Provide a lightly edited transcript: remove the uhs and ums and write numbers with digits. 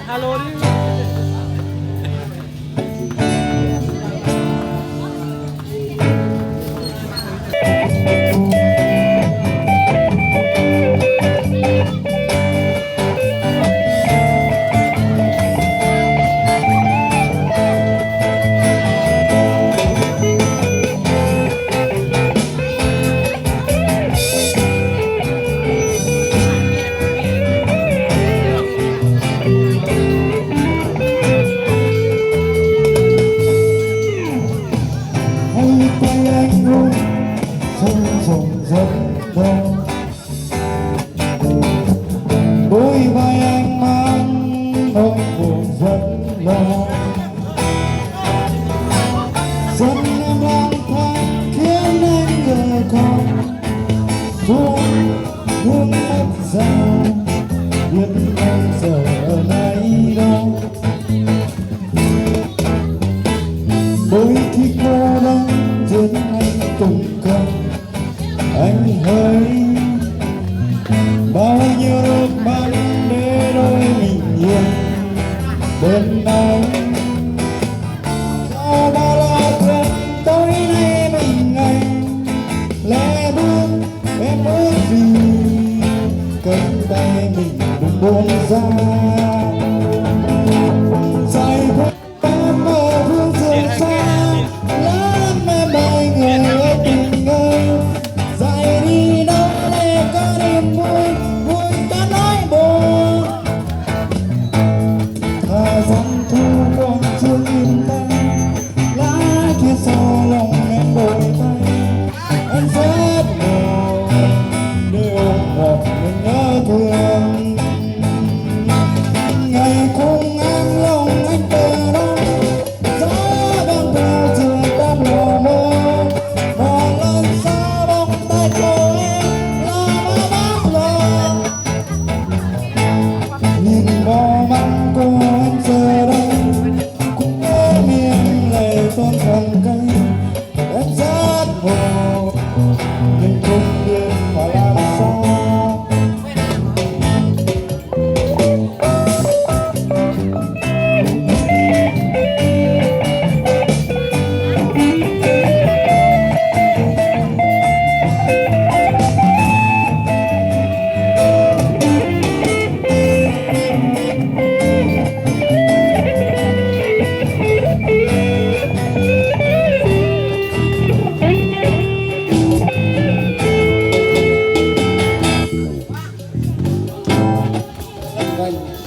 Halo đi. Đôi vai anh mang nỗi buồn rất lo, dân em lang thang khiến anh giờ còn buông buông mất ra, biết anh giờ ở nơi đâu. Đôi khi cô đơn khiến anh tùng cầm, anh hỡi bao nhiêu nước mắt để đôi mình yên bên anh. Sao bao la chuyện tối nay mình anh lẽ bước em ước gì cánh tay mình đừng buông ra. Dài phút em ở phương trường xa lắm em đợi người ơi tình ơi, dài đi đâu để có niềm vui vui ta nói buồn. Thà rằng thu buồn chưa im tay, lá kia sau lòng em đổi tay. Anh rất buồn để ôm một mình nhớ thương. Ngày cùng anh lòng anh từ đâu gió đang theo trường đám lò mơ. Một lần xa bóng tay của em là má bác lò. Nhìn vào mắt cô anh giờ đây cũng có miệng lệ tôn phần cây. Em rất buồn nhưng không biết phải làm sao. Vâng.